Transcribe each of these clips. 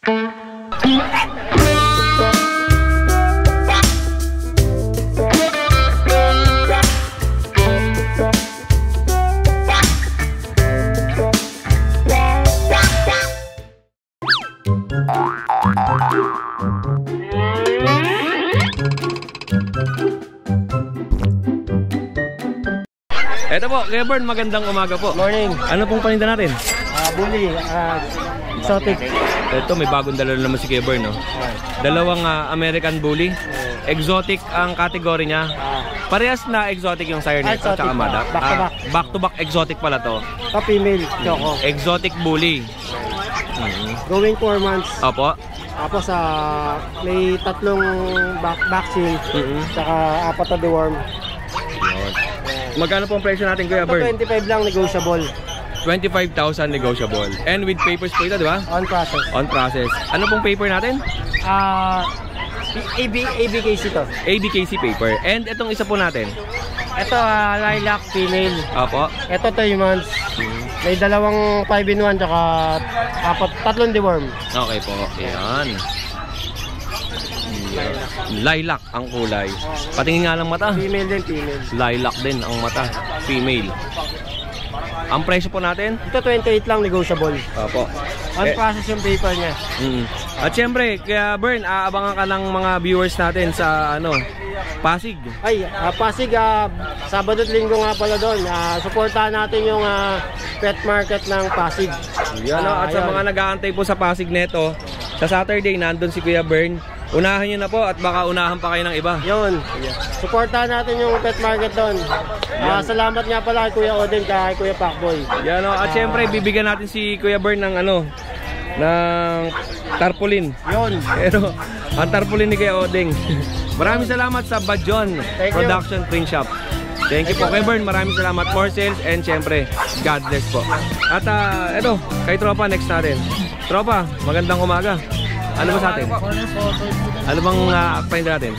Ito po, Kuya Bern, magandang umaga po. Morning. Ano pong paninda natin? Bully, exotic. Ito, may bagong dala naman si Kuya Bern, no? Dalawang American Bully. Exotic ang kategory niya. Parehas na exotic yung sire nito, tsaka mada. Back to back exotic pala to. Female, choco. Exotic Bully. Going 4 months. Opo. Tapos may 3 vaccine, tsaka 4 na deworm. Magkano po ang presyo natin, Kuya Bern? 25 lang, negotiable. 25,000 negotiable. And with papers po ito, di ba? On process. On process. Ano pong paper natin? ABKC to. ABKC paper. And itong isa po natin? Ito, lilac female. Opo. Ito 3 months. May dalawang 5-in-1 tsaka 3 deworm. Okay po. Ayan. Lilac ang kulay. Patingin nga lang mata. Female din, female. Lilac din ang mata. Female. Ang presyo po natin? Ito 28 lang, negotiable. Opo. On process yung paper niya. At syempre, kaya Bern, aabangan ka ng mga viewers natin sa Pasig. Ay, Pasig, Sabado at Linggo nga pala doon. Suportahan natin yung pet market ng Pasig. Yan, at sa mga nag-aantay po sa Pasig neto, sa Saturday nandun si Kuya Bern. Unahan nyo na po at baka unahan pa kayo ng iba. Yun. Suportahan natin yung pet market doon. Salamat nga pala kay Kuya Odeng kay Kuya Pacboy. Yan, at syempre bibigyan natin si Kuya Bern ng ng tarpaulin. Yun. Pero ang tarpaulin ni Kuya Odeng. Maraming salamat sa Badjon Production Print Shop. Thank you po Kuya Bern. Maraming salamat. More sales and syempre God bless po. At ito, kay Tropa next natin. Tropa, magandang umaga. Ano ba sa atin? Ano bang paninda natin?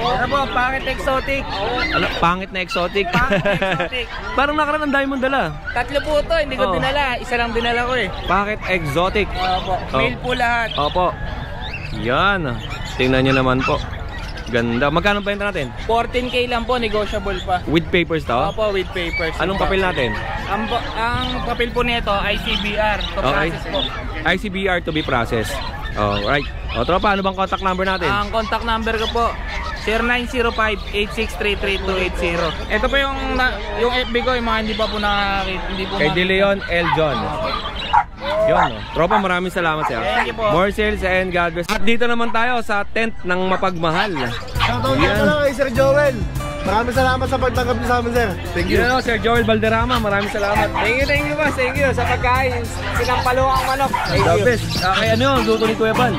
Ano po, pangit na exotic. Ano, pangit na exotic? Pangit na exotic. Parang nakaraan ang dami mong dala. 3 po ito, hindi ko dinala. Isa lang dinala ko eh. Pangit exotic. Opo, male po lahat. Opo. Yan. Tingnan nyo naman po. Ganda. Magkano pa natin? 14K lang po, negotiable pa. With papers to? Opo, with papers. Anong papel natin? Ang papel po nito, ICBR. To process po. ICBR to be processed. Alright. O Tropa, ano bang contact number natin? Ang contact number ko po, 0905-8633-280. Ito po yung FB ko, yung mga hindi pa po nakakita. Kay De Leon L. John. Yun, Tropa, maraming salamat sa'yo. Thank you po. More sales and God bless. At dito naman tayo sa tent ng mapagmahal. Shoutout lang kay Sir Joel. Maraming salamat sa pagtanggap niyo sa amin, sir. Thank you. Sir Joel Valderrama, maraming salamat. Thank you boss, thank you sa pagkain. Sinampalukang manok. Thank you. The best. Kaya luto ni Kuya Bal.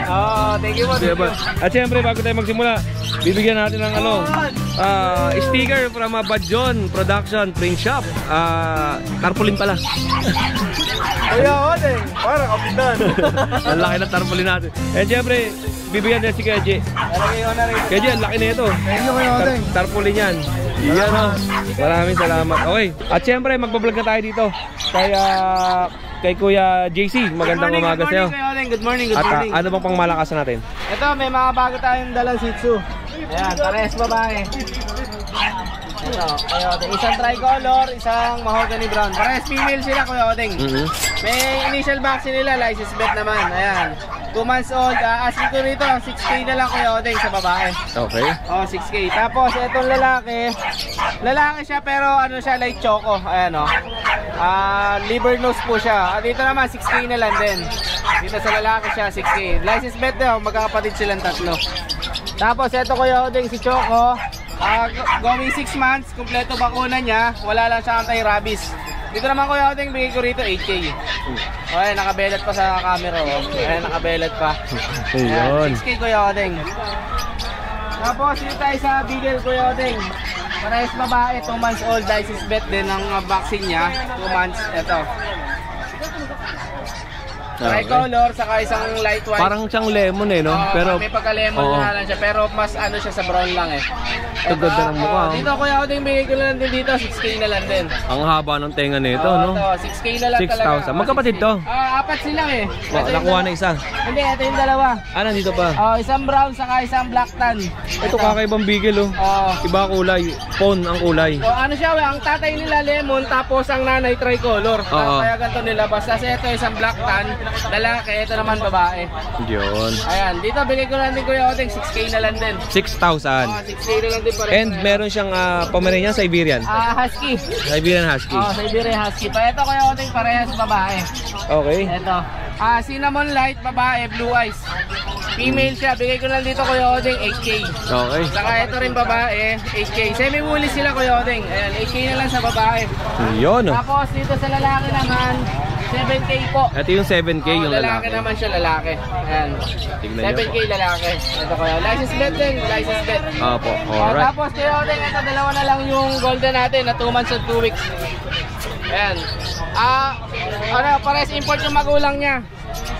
Thank you boss. At syempre, bago tayo magsimula, bibigyan natin ng sticker from Badjon Production Print Shop. Tarpaulin pala. Kuya Odeng, parang kapitan. Ang laki ng tarpaulin natin. And syempre, bibigyan din si Kuya J. Kuya J, ang laki na ito. Thank you, Kuya Odeng. Tarpaulin yan. Yan Maraming salamat. Okay. At syempre, magbablog na tayo dito. Kay Kuya JC. Magandang umaga sa'yo. Good morning. At ano bang pangmalakasan natin? Ito, may mga bago tayong dalang Shih Tzu. Ayan, parehas babae. Ito, Kuya Odeng. Isang tricolor, isang mahogany brown. Parehas female sila, Kuya Odeng. May initial vaccine nila, license bet naman. Ayan. 2 months old. Asking ko rito, 6K na lang, Kuya Odeng, sa babae. Okay. 6K. Tapos, itong lalaki siya pero light choco. Ayan liver nose po siya. Dito naman, 6K na lang din. Dito sa lalaki siya, 6K. License bet daw, magkakapatid silang 3. Tapos, ito Kuya Odeng, si Choco. Going 6 months, kompleto bakuna niya. Wala lang siya anti-rabies. Dito naman Kuya Odeng, bigay ko rito 8K. Okay, nakabelat pa sa camera. Ayan, nakabelat pa. Ayun. 6K Kuya Odeng. Tapos dito tayo sa Beagle Kuya Odeng. Parehas babae, 2 months old. License bet din ng vaccine niya. 2 months, ito. Tricolor, saka isang light white. Parang siyang lemon eh, no? Pero may pagka-lemon na lang siya, pero mas ano siya sa brown lang eh. Ito ganda ng mukha. Dito Kuya Oding, bigay ko lang din dito, 6K na lang din. Ang haba ng tenga nito, no? Ito, 6K na lang talaga. 6,000. Magkapatid to? Apat sila eh. Nakuha na isa. Hindi, ito yung dalawa. Nandito pa. Isang brown, saka isang black tan. Ito kakaibang bigel, oh. Iba kulay. Pon ang kulay. Ano siya, ang tatay nila lemon, tapos ang nanay tricolor. Kaya ganito nilabas. Kasi ito isang black tan, lalaki, ito naman babae. Yun. Ayan, dito bigay ko lang din Kuya Oding, 6K na lang din. 6,000. 6K na lang din pareho. And meron siyang Pomeranian Siberian. Husky. Siberian Husky. Siberian Husky. Pa ito Kuya Oding, parehas babae. Okay. Ito. Cinnamon light, babae, blue eyes. Female siya, bigay ko lang dito Kuya Oding, 8K. Okay. Saka ito rin babae, 8K. Semi-woolly sila Kuya Oding. Ayan, 8K na lang sa babae. Yun. Tapos dito sa lalaki naman, 7K po. Ito yung 7K yung lalaki lalaki. naman siya, lalaki. Ayan. Tignan niyo 7K lalaki. Ito Kuya. License plate din, license plate. Opo, alright. Tapos Kuya Oding, ito dalawa na lang yung golden natin na 2 months and 2 weeks. Ayan. Pares import yung magulang niya.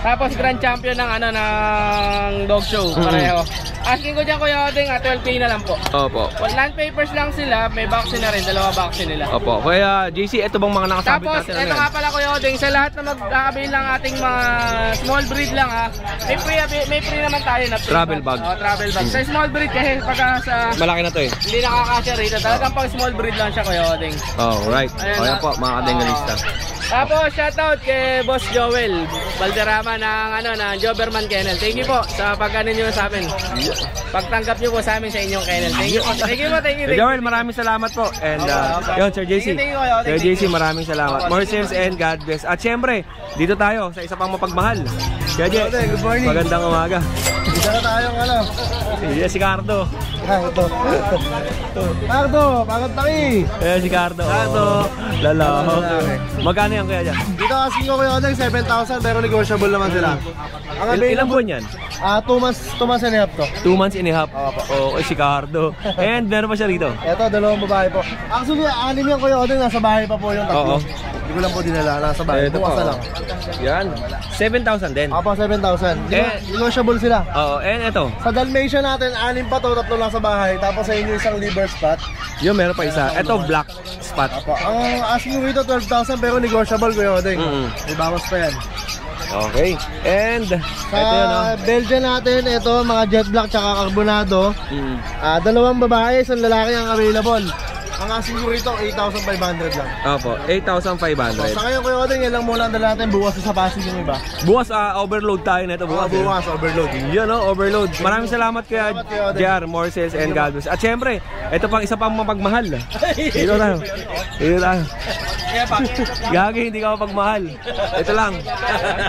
Tapos grand champion ng ng dog show, pareho. Asking ko dyan Kuya Oding, 12K na lang po. Opo. Land papers lang sila, may vaccine na rin, dalawa vaccine nila. Opo. Kaya JC, ito bang mga nakasabit Tapos, natin? ito nga pala Kuya Oding, sa lahat na magkakabili lang ating mga small breed lang may free naman tayo na free Travel bag. Travel bag. Sa small breed kasi pagka sa Malaki na to eh. hindi nakakasya rito, talagang pang small breed lang siya Kuya Oding. Alright. Ayan Ayan po, mga kadengalista. Tapos shoutout kay Boss Joel Valderrama ng Joberman Kennel. Thank you po sa pag-ano niyo sa amin. Pagtanggap niyo po sa amin sa inyong kennel. Thank you po. Thank you po. Joel, maraming salamat po. And yun, Sir JC. Sir JC, maraming salamat. More sales and God bless. At syempre, dito tayo sa isa pang mapagmahal. Kaya Jay, good morning. magandang umaga. Isa na tayong Si Cardo. Ito. Cardo, pagod taki. Si Cardo. Lala. Magkano yan kaya dyan? Dito asking ko Kuya Oding, 7,000 pero negotiable naman sila. Ilang buwan yan? 2 months and a half to. 2 months and a half. Okay, si Cardo. And meron pa siya rito. Ito, dalawang babae po. Actually, 6 yan Kuya Oding, nasa bahay pa po yung tatlo. Oo. Hindi ko lang po dinala, nasa bahay. Ito Bukas pa. na lang. Yan. 7,000 din. Apo, 7,000. Negotiable sila. Oo, and ito. Sa Dalmatian natin, 6 pa to, 3 lang sa bahay. Tapos sa inyo isang liver spot. Yun, meron pa isa. Ito, black spot. Apo, ang asking ko rito 12,000 pero negotiable Kuya Oding. May bawas pa yan. Okay. And, Sa ito yun, Belgian natin, ito mga jet black tsaka carbonado. Dalawang babae, isang lalaki ang available. Ang asking ko rito, 8,500 lang. Opo, 8,500. Sa ngayon Kuya Oding, yan lang muna ang dala natin. Bukas sa Pasig yung iba. Bukas, overload tayo nito. Bukas, overload. Yun, overload. Maraming salamat kaya Salamat, Kuya Oding. JR, more sales and God bless. At syempre, ito pang isa pang mapagmahal. Dito tayo. Dito tayo. Gagi, hindi ka mapagmahal. Ito lang.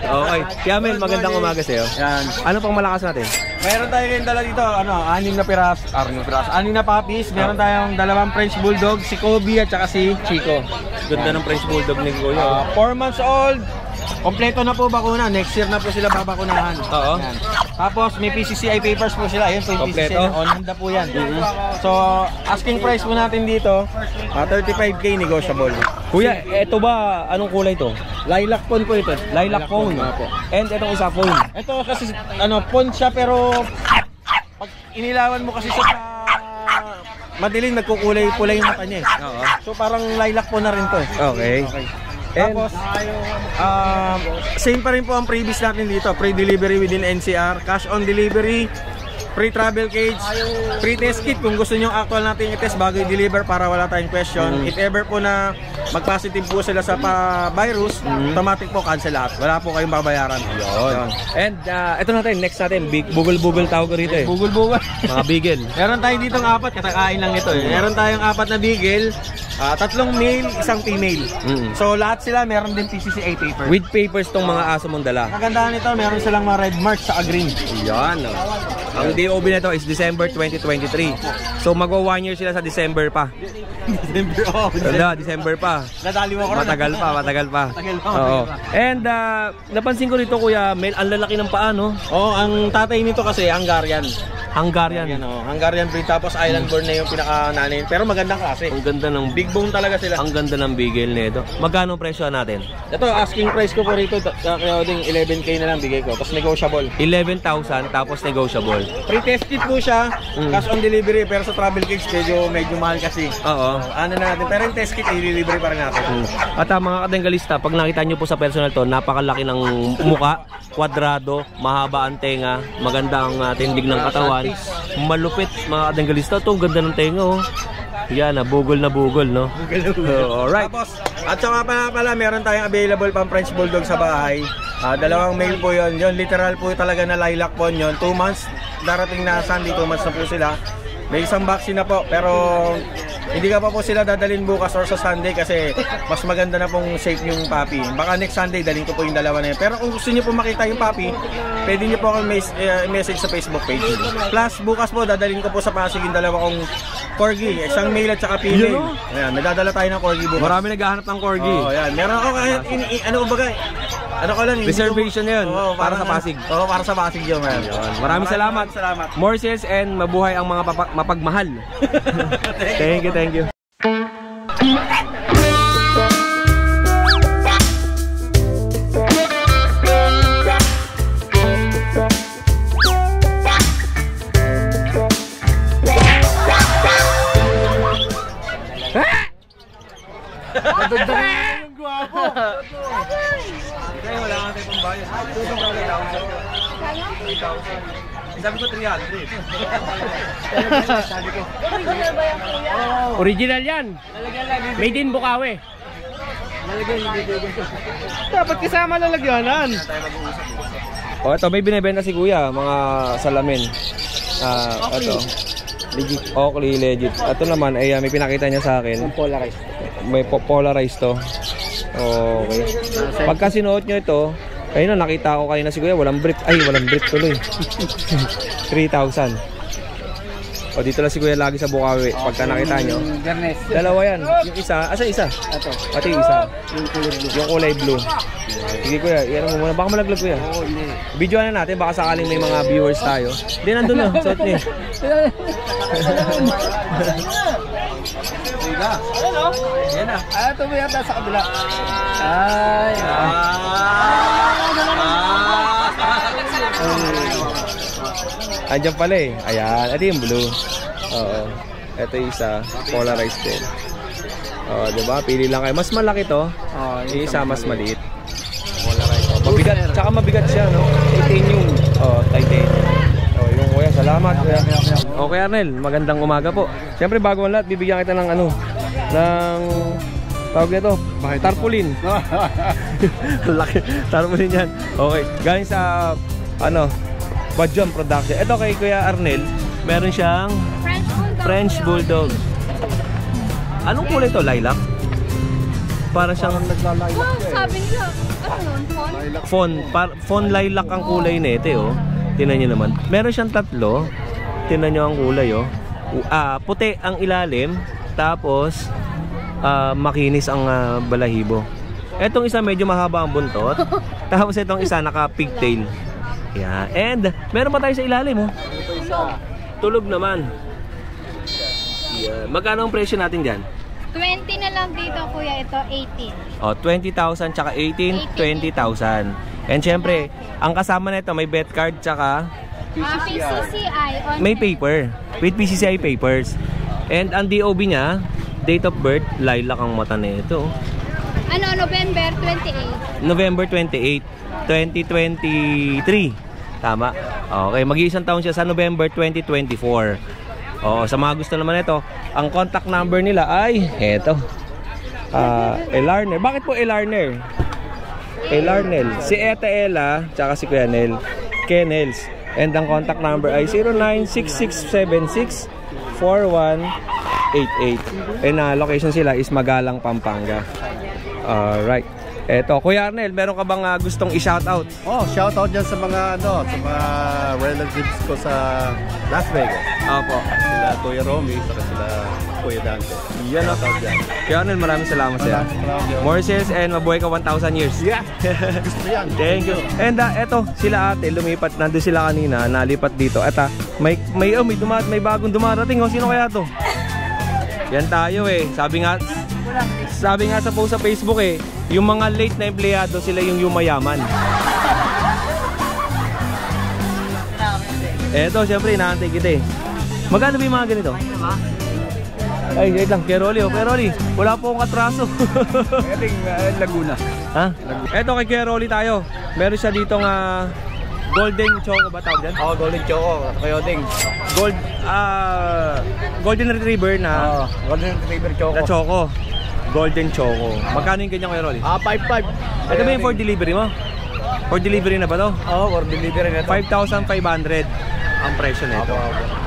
Okay. Kiamel, magandang umaga sa'yo. Yan. Ano pang malakas natin? Meron tayo kayong dala dito, 6 na piras, 6 na puppies. Meron tayong 2 French Bulldog, si Kobe at saka si Chico. Ganda ng French Bulldog ni Kuya. 4 months old. Kompleto na po bakuna. Next year na po sila babakunahan. Oo. Yan. Tapos may PCCI papers po sila. Ayun po yung Kompleto. PCCI. On handa po yan. So, asking price po natin dito, 35K negotiable. Kuya, ito ba, anong kulay to? Lilac phone po ito. Lilac phone. And itong isa phone. Ito kasi phone siya pero pag inilawan mo kasi siya sa madilim nagkukulay-pulay yung mata niya. Oo. So parang lilac po na rin to. Okay. And, Tapos same pa rin po ang previous natin dito. Free delivery within NCR, cash on delivery, free travel cage, free test kit kung gusto nyo actual natin i-test bago i-deliver para wala tayong question. If ever po na mag-positive po sila sa virus, automatic po cancel lahat. Wala po kayong babayaran. Yun. And ito natin, next natin, bugol-bugol tawag ko rito eh. Bugol-bugol. Mga bigel. Meron tayo ditong 4, katakain lang ito eh. Meron tayong 4 na beagle, 3 male, 1 female. So lahat sila meron din PCCI paper. With papers tong mga aso mong dala. Kagandahan nito, meron silang mga red marks sa green. Yan. Ang DOB nito is December 2023. So magwa 1 year sila sa December pa. December, December pa. nadali mo ko rin. Matagal pa. Matagal pa. Oo. And napansin ko rito Kuya Mel, ang lalaki ng paa no? Oo, ang tatay nito kasi Hungarian. Hungarian. Hungarian breed, tapos island born na yung pinaka-nanay. Pero magandang klase. Ang ganda ng Big bone talaga sila. Ang ganda ng bigel nito. Magkano presyo natin? Ito, asking price ko po rito, kaya ding 11K na lang bigay ko. Tapos negotiable. 11,000 tapos negotiable. Pre-test kit po siya, cash on delivery, pero sa travel kits medyo mahal kasi. Oo. Ano na natin, pero yung test kit i-delivery pa rin natin. At mga katenggalista, pag nakita nyo po sa personal to, napakalaki ng muka, kwadrado, mahaba ang tenga, maganda ang tindig ng katawan, malupit mga katenggalista. Ito, ang ganda ng tenga, oh. Yan, bugol na bugol, no? Alright. Tapos, at saka pala, meron tayong available pang French Bulldog sa bahay. Dalawang male po yun. Yun, literal po talaga na lilac po yun. 2 months, darating na Sunday, 2 months na po sila. May isang vaccine na po, pero hindi ka pa po sila dadalhin bukas or sa Sunday kasi mas maganda na pong safe yung puppy. Baka next Sunday dalhin ko po yung dalawa na yun. Pero kung gusto niyo po makita yung puppy, pwede niyo po akong message sa Facebook page. Plus bukas po dadalhin ko po sa Pasig yung dalawa kong corgi, isang male at saka female. Ayan, nadadala tayo ng corgi bukas. Marami naghahanap ng corgi. Oh, ayan. Meron ako kahit ano ba ano ko lang, reservation yun, para sa Pasig. Oo, para sa Pasig yun, man. Maraming salamat. More sales and mabuhay ang mga mapagmahal. Thank you, thank you. Ang gwapo. Kaya wala nga tayo pang bayad. Sabi ko 300. Sabi ko. Original yan. Made in Bukawi. Dapat kasama lalagyanan. O ito, may binibenta si Kuya, mga salamin. Ito. Legit. Oakley, legit. Ito naman, ay may pinakita niya sa akin. Polarized. May polarized to. Okay. Pagka sinuot nyo ito, ayun na, nakita ko kanina si Kuya, walang brief. Ay, walang brief tuloy. 3,000. O dito lang si Kuya lagi sa Bukawi. Pagka nakita nyo. Dalawa yan. Yung isa, asa isa? Ito. Pati yung isa. Yung kulay blue. Sige Kuya, iyan mo muna. Baka malaglag Kuya. Oo, hindi. Videoan na natin, baka sakaling may mga viewers tayo. Hindi, nandun na. Suot niya. Yan na. Ito mo yata sa kabila. Ay. Andiyan pala eh. Ayan. Ito yung blue. Oo. Ito yung isa. Polarized din. Oo, diba? Pili lang kayo. Mas malaki to. Yung isa mas maliit. Polarized. Mabigat. Tsaka mabigat siya, no? Titanium. Oo, titanium. Oh, yung Kuya, salamat Kuya. Okay Arnel, magandang umaga po. Siyempre bago ang lahat, bibigyan kita ng ano, ng tawag nito, tarpaulin. Laki, tarpaulin yan. Okay, galing sa ano, Bajon Production. Ito kay Kuya Arnel, meron siyang French Bulldog. Anong kulay to? Lilac? Para siyang sabi nila, ano nun? Fawn lilac ang kulay nito, oh. Tingnan nyo naman. Meron siyang tatlo. Tingnan nyo ang kulay, oh. Puti ang ilalim. Tapos, makinis ang balahibo. Etong isa medyo mahaba ang buntot. Tapos itong isa naka-pigtail. Yeah. And, meron pa tayo sa ilalim, oh. Tulog naman. Yeah. Magkano ang presyo natin dyan? 20 na lang dito kuya, ito 18. Oh, 20,000 tsaka 18, 20,000. And syempre, ang kasama nito may bet card tsaka PCCI. may paper. With PCCI papers. And ang DOB niya, date of birth, lilac ang mata nito. Ano, November 28. November 28, 2023. Tama? Okay, mag-iisang taon siya sa November 2024. Sa mga gusto naman ito, ang contact number nila ay eto. Elarner. Bakit po Elarner? Elarnel. Si Eta Ella, tsaka si Kuya Nel. Kenels. And ang contact number ay 0966764188. And location sila is Magalang, Pampanga. Alright. Eto, Kuya Arnel, meron ka bang gustong i-shoutout? Shoutout dyan sa mga sa mga relatives ko sa Las Vegas. Opo. Sila Kuya Romy, sila Kuya Dante. Yan o. Colonel, maraming salamat sa'yo. More sales and mabuhay ka 1,000 years. Yeah. Gusto yan. Thank you. And eto, sila ate, lumipat. Nandun sila kanina, nalipat dito. At may bagong dumarating. Sino kaya to? Yan tayo eh. Sabi nga sa post sa Facebook eh, yung mga late na empleyado, sila yung yumayaman. Eto, syempre, inaantay kita eh. Magkano ba yung mga ganito? Ay, wait lang, Keroli wala po akong katraso. Laguna. Ha? Eto kay Keroli tayo. Meron siya ditong Golden Choco ba tawag dyan? Oo, Golden Choco. Coyoting. Golden Retriever na Golden Retriever Choco. na Choco. Golden Choco. Magkano yung ganyan, Kuya Rolly? 5.5. Ito ba yung for delivery mo? For delivery na ba to? Oo, for delivery na ito. 5,500 ang presyo na ito.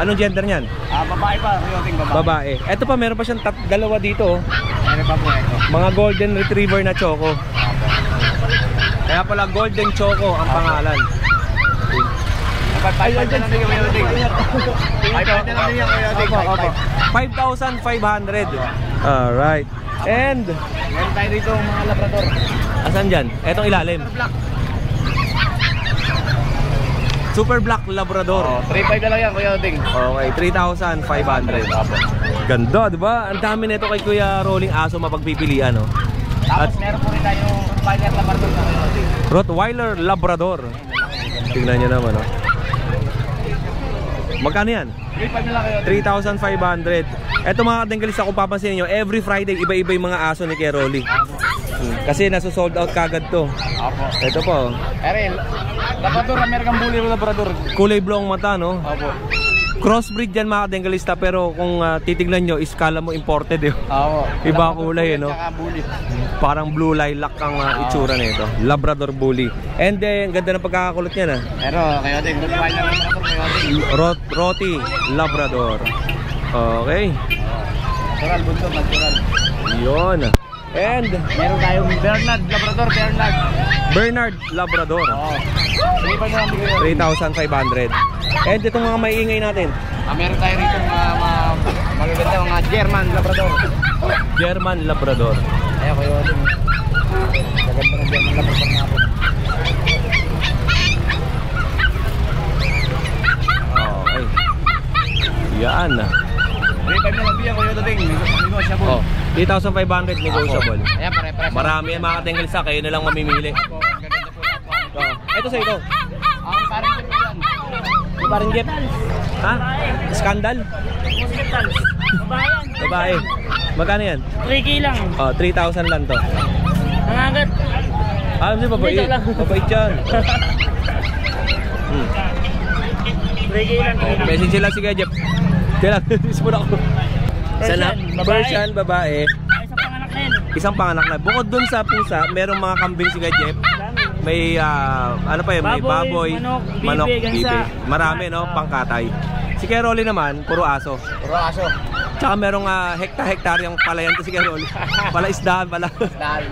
Anong gender niyan? Babae pa. Coyoting babae. Babae. Ito pa, meron pa siyang dalawa dito. Meron pa po ito. Mga Golden Retriever na Choco. Kaya pala Golden Choco ang pangalan. 5.5 na lang yung Coyoting. 5.5 na lang yung Coyoting. 5,500. Alright. And Meron tayo dito mga Labrador. asan dyan? Etong ilalim. Super Black Labrador. 3.5 na lang yan, Coyoting. Okay, 3,500. Ganda, di ba? Ang dami nito kay Kuya Rolling aso mapagpipilian, no? Tapos meron po rin tayong Rottweiler Labrador na Coyoting. Rottweiler Labrador. Tingnan nyo naman, no? Magkano yan? 3.5 na lang Coyoting. 3,500. Eto mga kadenggalista, kung papansin niyo, every Friday iba-iba yung mga aso ni Kuya Rolly. Kasi nasa-sold out kagad to. Opo. Ito po. Eril, Labrador, American Bully Labrador. Kulay blue ang mata, no? Opo. Crossbreed yan mga kadenggalista, pero kung titignan nyo, iskala mo imported eh. Opo. Iba kulay, no? Tsaka Bully. Parang blue lilac ang itsura nito. Labrador Bully. And then, ganda ng pagkakakulot niya, na. Pero, Coyoting, Rottweiler Labrador, Coyoting. Roti Labrador. Okay. Natural, bunso, natural. Yun. And Meron tayong Bernard Labrador, Bernard Labrador. Oo. 3.5 na lang bigay. 3,500. And itong mga maiingay natin. Meron tayo rito mga magaganda mga German Labrador. German Labrador. Ayan, Coyoting. Maganda ng German Labrador natin. Okay. Yan. 3.5 na lang bigay, Coyoting. Negotiable. Oh, 3,500 negotiable. Ayan, pare-pare. Marami yan mga katinggalista, kayo na lang mamimili. Gaganda po lahat. Ito sa ito. Parang ito yan. Parang get. Ha? Scandal? Babae. Magkano yan? 3K lang. Oh, 3,000 lang to. Nangagat. Hindi, babait. Dito lang. Babait yan. 3K lang. Message sila si Kuya Jeff. Kaya lang, ispon ako. Persian, babae. Isang panganak na yun. Isang panganak na. Bukod dun sa pusa, merong mga kambing si Kuya Jeff. May, ano pa yun, may baboy, manok, bibe. Marami, no? Pangkatay. Si Kuya Rolly naman, puro aso. Puro aso. Tsaka merong hekta-hektaryang palayan to si Kuya Rolly. Palaisdaan pala.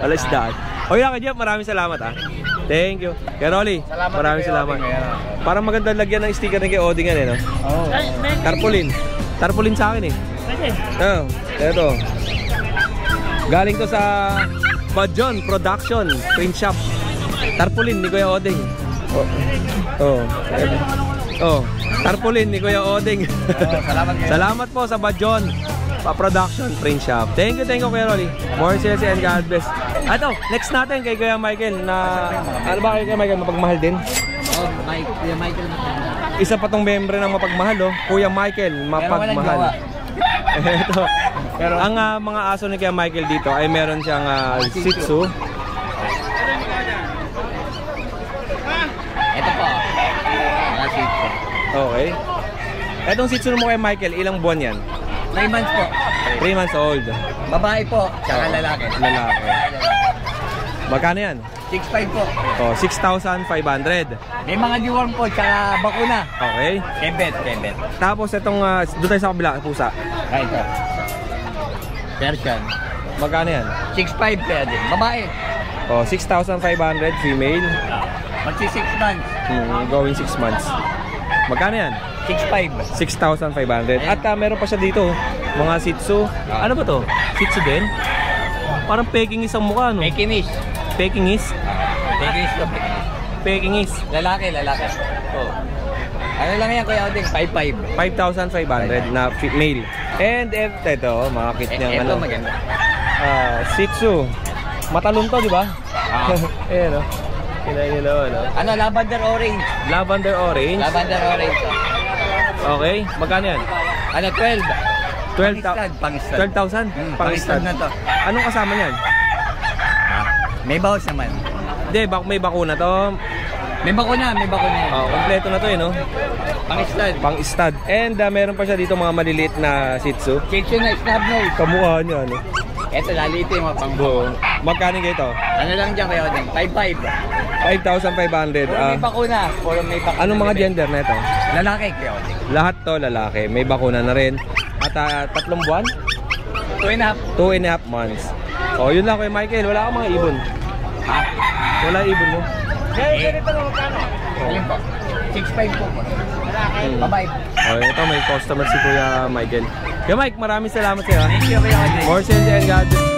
Palaisdaan. O yan, Kuya Jeff, maraming salamat, ha. Thank you. Kuya Rolly, maraming salamat. Parang maganda lagyan ng sticker ni Kuya Oding yan, eh, no? Oo. Tarpaulin. Tarpaulin sa akin, eh. Pwede. Oh, eto. Galing to sa Bajon Production Print Shop. Tarpaulin ni Kuya Oding. Tarpaulin ni Kuya Oding. Salamat. Salamat po sa Bajon Production Print Shop. Thank you Kuya Rolly. More sales and God bless. Ato, next natin kay Kuya Michael na ano ba kay Kuya Michael, mapagmahal din? Kuya Michael. Isa pa tong membre ng mapagmahal, oh. Kuya Michael, mapagmahal. Ito. Pero ang mga aso ni Kuya Michael dito ay meron siyang Shih Tzu. Ito po. Shih Tzu. Okay. Etong Shih Tzu mo kay Michael, ilang buwan yan? 9 months po. 3 months old. Babae po, tsaka lalaki. Lalaki. Magkano yan? 6.5 po. Oh, 6,500. May mga deworm po, tsaka bakuna. Okay. Kebet. Tapos itong doon tayo sa kabila, pusa. Right po. Persian. Magkano yan? 6.5 kaya din. Babae. Oh, 6,500 female. Magsi 6 months. Going 6 months. Magkano yan? 6.5. 6,500. At meron pa siya dito. Mga Shih Tzu. Ano ba to? Shih Tzu din? Parang Pekingese ang mukha, no? Pekinish. Pekingese? Pekinish to, Pekinish. Pekingese. Lalaki. Oh. Ano lang yan, Kuya Oding? 5,500. 5,500 na male. And ito, mga kit niyang Ito ano. maganda. Shih Tzu. Matalon to, di ba? Ayan, no? Kinain nila, ano? Ano, lavender orange. Lavender orange. Lavender orange. Okay. Magkano yan? Ano, 12. 12,000. 12,000? Pang-stud na to. Anong kasama niyan? May bawas naman. Hindi, may bakuna to. May bakuna yan. Oh, kompleto na to, eh, no? Pang-stud. Pang-stud. And meron pa siya dito mga maliliit na Shih Tzu. Shih Tzu na snub nose. Kamukha niya, ano? Ito, lalito yung mga pang Magkano kayo ito? Ano lang dyan, Kuya Oding? 5,500. 5,500. Puro may bakuna. Anong mga gender na ito? Lalaki, Kuya Oding. Lahat to lalaki. May bakuna na rin. At 3 buwan? 2.5. 2.5 months. So, yun lang, Kuya Michael. Wala kang mga ibon. Wala ibon mo. Alin po? 6.5 po. Bye-bye. Oh, ito may customer si Kuya Michael. Kuya Mike, maraming salamat sa'yo. Thank you, Kuya Oding. More sales and gadgets